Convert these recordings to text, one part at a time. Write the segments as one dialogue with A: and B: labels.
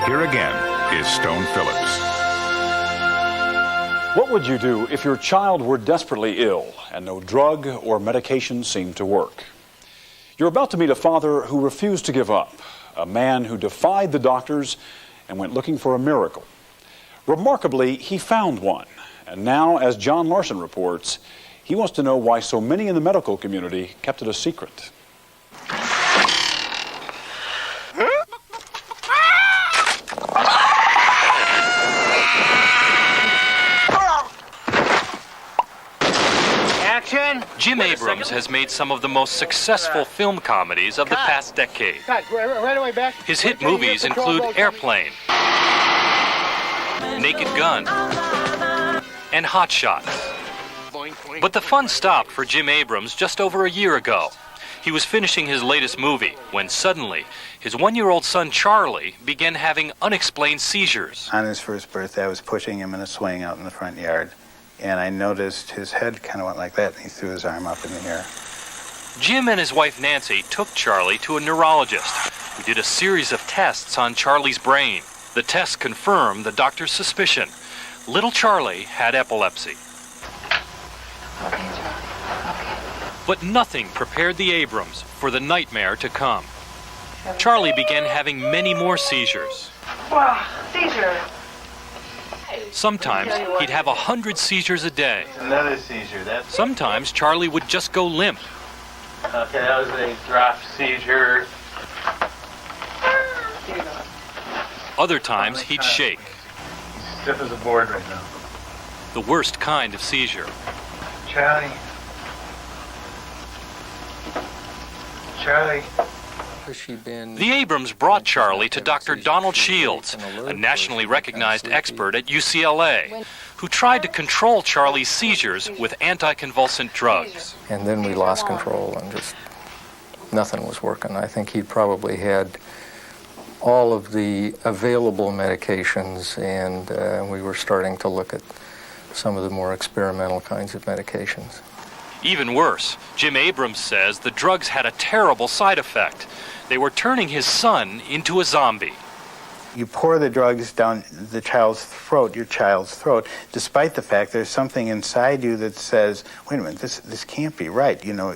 A: Here again is Stone Phillips.
B: What would you do if your child were desperately ill and no drug or medication seemed to work? You're about to meet a father who refused to give up, a man who defied the doctors and went looking for a miracle. Remarkably, he found one. And now, as John Larson reports, he wants to know why so many in the medical community kept it a secret.
C: Jim Abrams has made some of the most successful film comedies of the past decade. His hit movies include Airplane, Naked Gun, and Hot Shots. But the fun stopped for Jim Abrams just over a year ago. He was finishing his latest movie when suddenly his one-year-old son Charlie began having unexplained seizures.
D: On his first birthday, I was pushing him in a swing out in the front yard, and I noticed his head kind of went like that, and he threw his arm up in the air.
C: Jim and his wife Nancy took Charlie to a neurologist who did a series of tests on Charlie's brain. The tests confirmed the doctor's suspicion. Little Charlie had epilepsy.
E: Okay, Charlie. Okay.
C: But nothing prepared the Abrams for the nightmare to come. Charlie began having many more seizures.
E: Wow, seizure.
C: Sometimes he'd have 100 seizures a day.
F: Another seizure. That's
C: Sometimes Charlie would just go limp.
F: okay. That was a drop seizure.
C: Other times he'd shake.
F: He's stiff as a board right now.
C: The worst kind of seizure.
F: Charlie. Charlie.
C: The Abrams brought Charlie to Dr. Donald Shields, a nationally recognized expert at UCLA, who tried to control Charlie's seizures with anticonvulsant drugs.
G: And then we lost control and just nothing was working. I think he probably had all of the available medications, and we were starting to look at some of the more experimental kinds of medications.
C: Even worse, Jim Abrams says the drugs had a terrible side effect. They were turning his son into a zombie.
D: You pour the drugs down the child's throat, your child's throat, despite the fact there's something inside you that says, wait a minute, this can't be right. You know,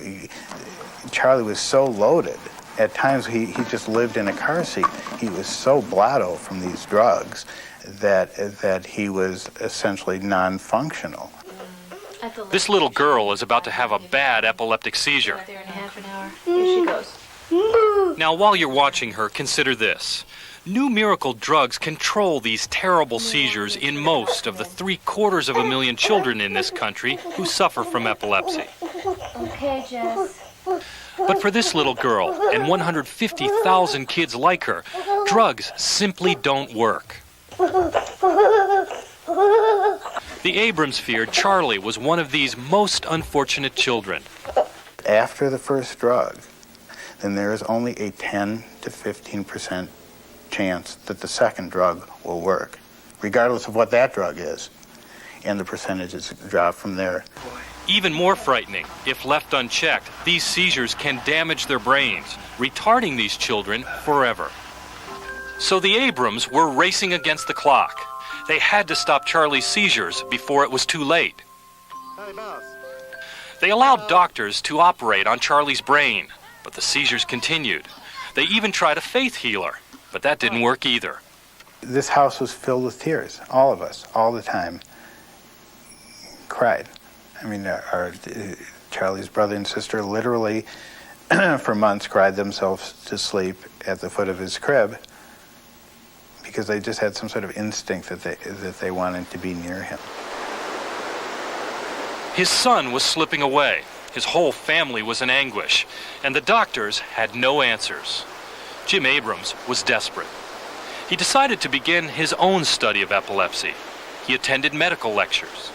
D: Charlie was so loaded. At times he just lived in a car seat. He was so blotto from these drugs that he was essentially non-functional.
C: This little girl is about to have a bad epileptic seizure.
E: There in half an hour. Here she goes.
C: Now, while you're watching her, consider this. New miracle drugs control these terrible seizures in most of the 750,000 children in this country who suffer from epilepsy.
E: Okay, Jess.
C: But for this little girl and 150,000 kids like her, drugs simply don't work. The Abrams feared Charlie was one of these most unfortunate children.
D: After the first drug, then there is only a 10 to 15% chance that the second drug will work, regardless of what that drug is. And the percentages drop from there.
C: Even more frightening, if left unchecked, these seizures can damage their brains, retarding these children forever. So the Abrams were racing against the clock. They had to stop Charlie's seizures before it was too late. They allowed doctors to operate on Charlie's brain, but the seizures continued. They even tried a faith healer, but that didn't work either.
D: This house was filled with tears. All of us, all the time, cried. I mean, Charlie's brother and sister literally, for months, cried themselves to sleep at the foot of his crib because they just had some sort of instinct that they wanted to be near him.
C: His son was slipping away. His whole family was in anguish, and the doctors had no answers. Jim Abrams was desperate. He decided to begin his own study of epilepsy. He attended medical lectures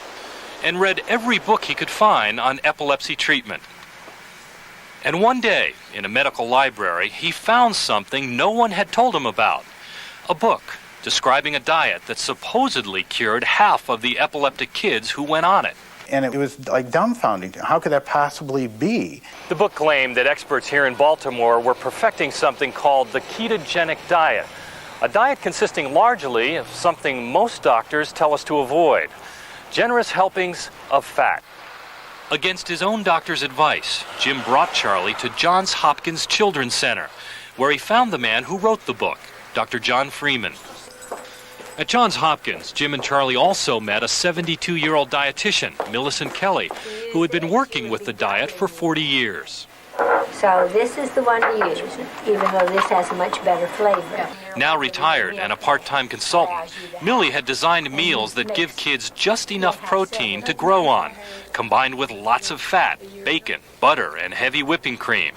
C: and read every book he could find on epilepsy treatment. And one day, in a medical library, he found something no one had told him about. A book describing a diet that supposedly cured half of the epileptic kids who went on it.
D: And it was like dumbfounding. How could that possibly be?
C: The book claimed that experts here in Baltimore were perfecting something called the ketogenic diet, A diet consisting largely of something most doctors tell us to avoid: generous helpings of fat. Against his own doctor's advice, Jim brought Charlie to Johns Hopkins Children's Center, where he found the man who wrote the book, Dr. John Freeman. At Johns Hopkins, Jim and Charlie also met a 72-year-old dietitian, Millicent Kelly, who had been working with the diet for 40 years.
H: So this is the one to use, even though this has a much better flavor.
C: Now retired and a part-time consultant, Millie had designed meals that give kids just enough protein to grow on, combined with lots of fat, bacon, butter, and heavy whipping cream.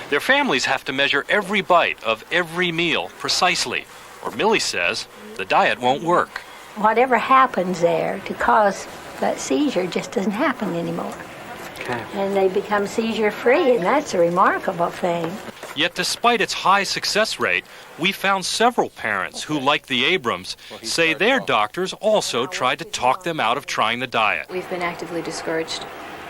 C: Their families have to measure every bite of every meal precisely, or Millie says the diet won't work.
H: Whatever happens there to cause that seizure just doesn't happen anymore.
C: Okay.
H: And they become seizure-free, and that's a remarkable thing.
C: Yet despite its high success rate, we found several parents who, like the Abrams, say their doctors also tried to talk them out of trying the diet.
E: We've been actively discouraged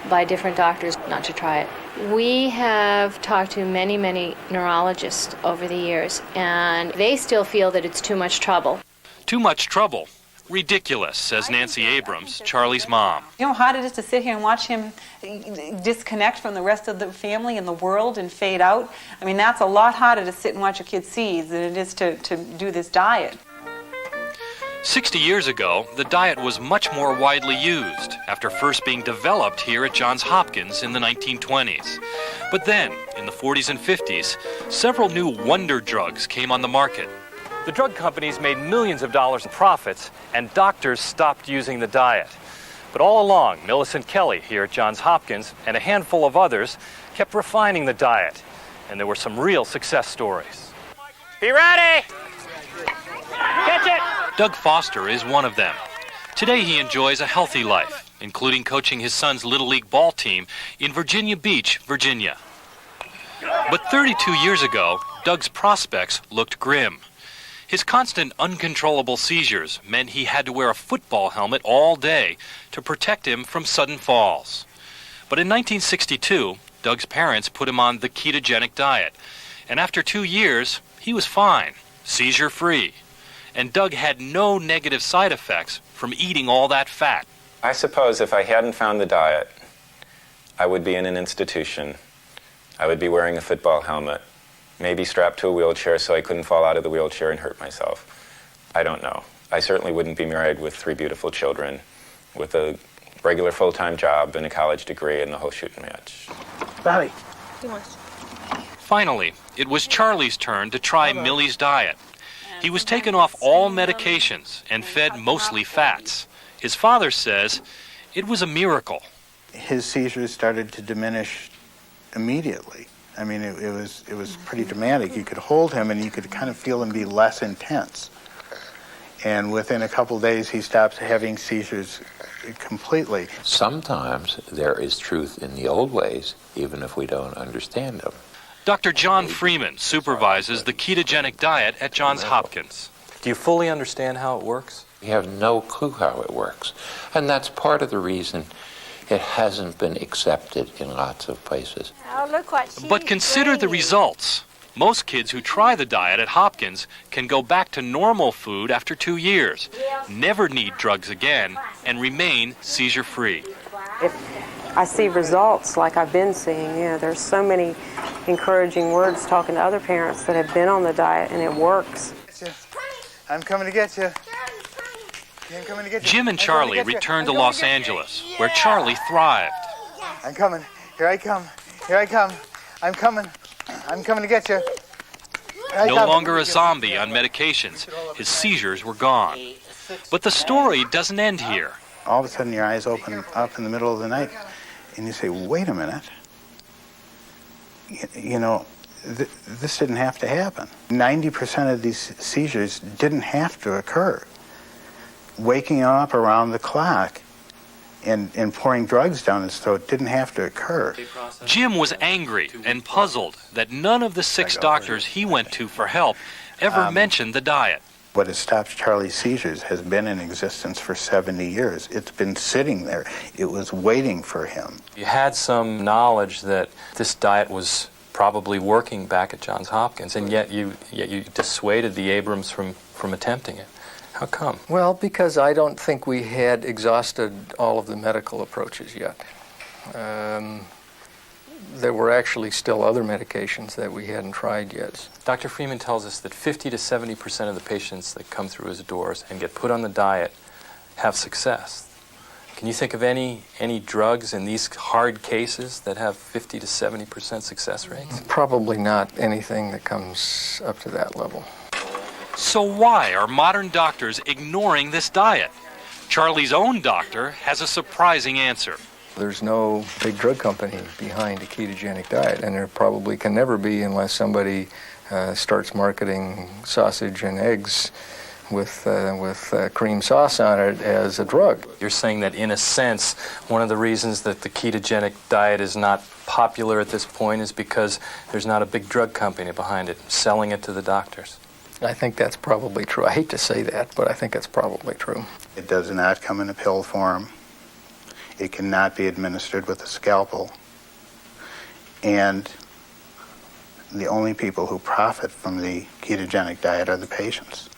E: by different doctors not to try it. We have talked to many, many neurologists over the years, and they still feel that it's too much trouble.
C: Too much trouble. Ridiculous, says Nancy Abrams, Charlie's mom.
I: You know how hard it is to sit here and watch him disconnect from the rest of the family and the world and fade out? I mean, that's a lot harder to sit and watch a kid seize than it is to do this diet.
C: 60 years ago, the diet was much more widely used, after first being developed here at Johns Hopkins in the 1920s. But then, in the 40s and 50s, several new wonder drugs came on the market. The drug companies made millions of dollars in profits, and doctors stopped using the diet. But all along, Millicent Kelly here at Johns Hopkins and a handful of others kept refining the diet, and there were some real success stories. Be ready! Catch it! Doug Foster is one of them. Today he enjoys a healthy life, including coaching his son's Little League ball team in Virginia Beach, Virginia. But 32 years ago, Doug's prospects looked grim. His constant uncontrollable seizures meant he had to wear a football helmet all day to protect him from sudden falls. But in 1962, Doug's parents put him on the ketogenic diet, and after 2 years, he was fine, seizure-free. And Doug had no negative side effects from eating all that fat.
J: I suppose if I hadn't found the diet, I would be in an institution. I would be wearing a football helmet, maybe strapped to a wheelchair so I couldn't fall out of the wheelchair and hurt myself. I don't know. I certainly wouldn't be married with 3 beautiful children, with a regular full-time job and a college degree and the whole shooting match.
D: Bobby.
C: Finally, it was Charlie's turn to try Millie's diet. He was taken off all medications and fed mostly fats. His father says it was a miracle.
D: His seizures started to diminish immediately. I mean, it was pretty dramatic. You could hold him and you could kind of feel him be less intense. And within a couple days, he stopped having seizures completely.
K: Sometimes there is truth in the old ways, even if we don't understand them.
C: Dr. John Freeman supervises the ketogenic diet at Johns Hopkins. Do you fully understand how it works?
K: We have no clue how it works. And that's part of the reason it hasn't been accepted in lots of places.
H: Oh, look what she's
C: But consider the results. Most kids who try the diet at Hopkins can go back to normal food after 2 years, never need drugs again, and remain seizure-free.
L: If I see results like I've been seeing, there's so many encouraging words talking to other parents that have been on the diet, and it works.
D: I'm coming to get you.
C: Jim and Charlie returned to Los Angeles, where Charlie thrived.
D: I'm coming. Here I come. I'm coming to get you.
C: No longer a zombie on medications, his seizures were gone. But the story doesn't end here.
D: All of a sudden your eyes open up in the middle of the night and you say, wait a minute. This didn't have to happen. 90% of these seizures didn't have to occur. Waking up around the clock and pouring drugs down his throat didn't have to occur.
C: Jim was angry and puzzled that none of the 6 doctors he went to for help ever mentioned the diet.
D: What has stopped Charlie's seizures has been in existence for 70 years. It's been sitting there. It was waiting for him.
C: You had some knowledge that this diet was probably working back at Johns Hopkins, and yet you dissuaded the Abrams from attempting it. How come?
G: Well, because I don't think we had exhausted all of the medical approaches yet. There were actually still other medications that we hadn't tried yet.
C: Dr. Freeman tells us that 50 to 70% of the patients that come through his doors and get put on the diet have success. Can you think of any drugs in these hard cases that have 50 to 70% success rates?
G: Probably not anything that comes up to that level.
C: So why are modern doctors ignoring this diet? Charlie's own doctor has a surprising answer.
G: There's no big drug company behind a ketogenic diet, and there probably can never be unless somebody starts marketing sausage and eggs with cream sauce on it as a drug.
C: You're saying that in a sense, one of the reasons that the ketogenic diet is not popular at this point is because there's not a big drug company behind it selling it to the doctors.
G: I think that's probably true. I hate to say that, but I think it's probably true.
D: It does not come in a pill form. It cannot be administered with a scalpel. And the only people who profit from the ketogenic diet are the patients.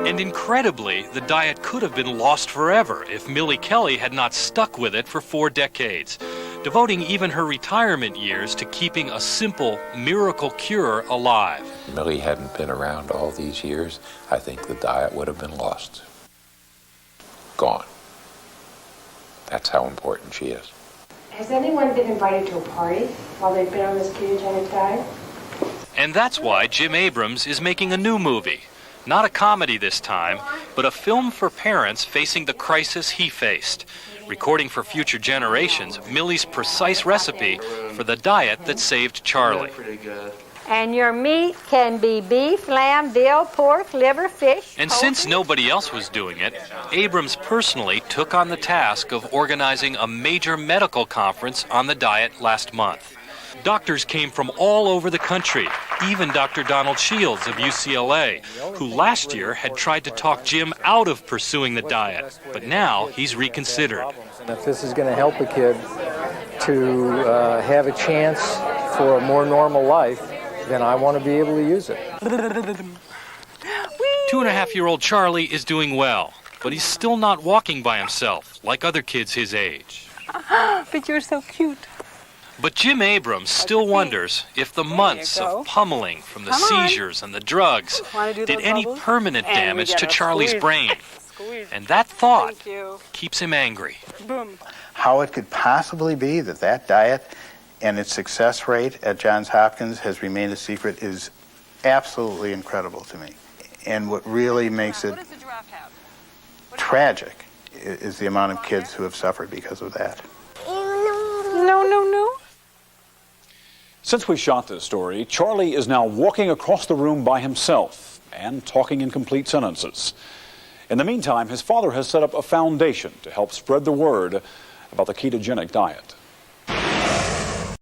C: And incredibly, the diet could have been lost forever if Millie Kelly had not stuck with it for 4 decades, devoting even her retirement years to keeping a simple miracle cure alive.
K: If Millie hadn't been around all these years, I think the diet would have been lost. Gone. That's how important she is.
M: Has anyone been invited to a party while they've been on this ketogenic diet?
C: And that's why Jim Abrams is making a new movie. Not a comedy this time, but a film for parents facing the crisis he faced, recording for future generations Millie's precise recipe for the diet that saved Charlie.
H: And your meat can be beef, lamb, veal, pork, liver, fish.
C: And since nobody else was doing it, Abrams personally took on the task of organizing a major medical conference on the diet last month. Doctors came from all over the country, even Dr. Donald Shields of UCLA, who last year had tried to talk Jim out of pursuing the diet, but now he's reconsidered.
G: If this is going to help a kid to have a chance for a more normal life, then I want to be able to use it.
C: 2.5-year-old Charlie is doing well, but he's still not walking by himself like other kids his age.
I: But you're so cute.
C: But Jim Abrams still wonders if the months of pummeling from the seizures and the drugs did any permanent damage to Charlie's brain. And that thought keeps him angry.
D: How it could possibly be that that diet and its success rate at Johns Hopkins has remained a secret is absolutely incredible to me. And what really makes it tragic is the amount of kids who have suffered because of that.
I: No.
B: Since we shot this story, Charlie is now walking across the room by himself and talking in complete sentences. In the meantime, his father has set up a foundation to help spread the word about the ketogenic diet.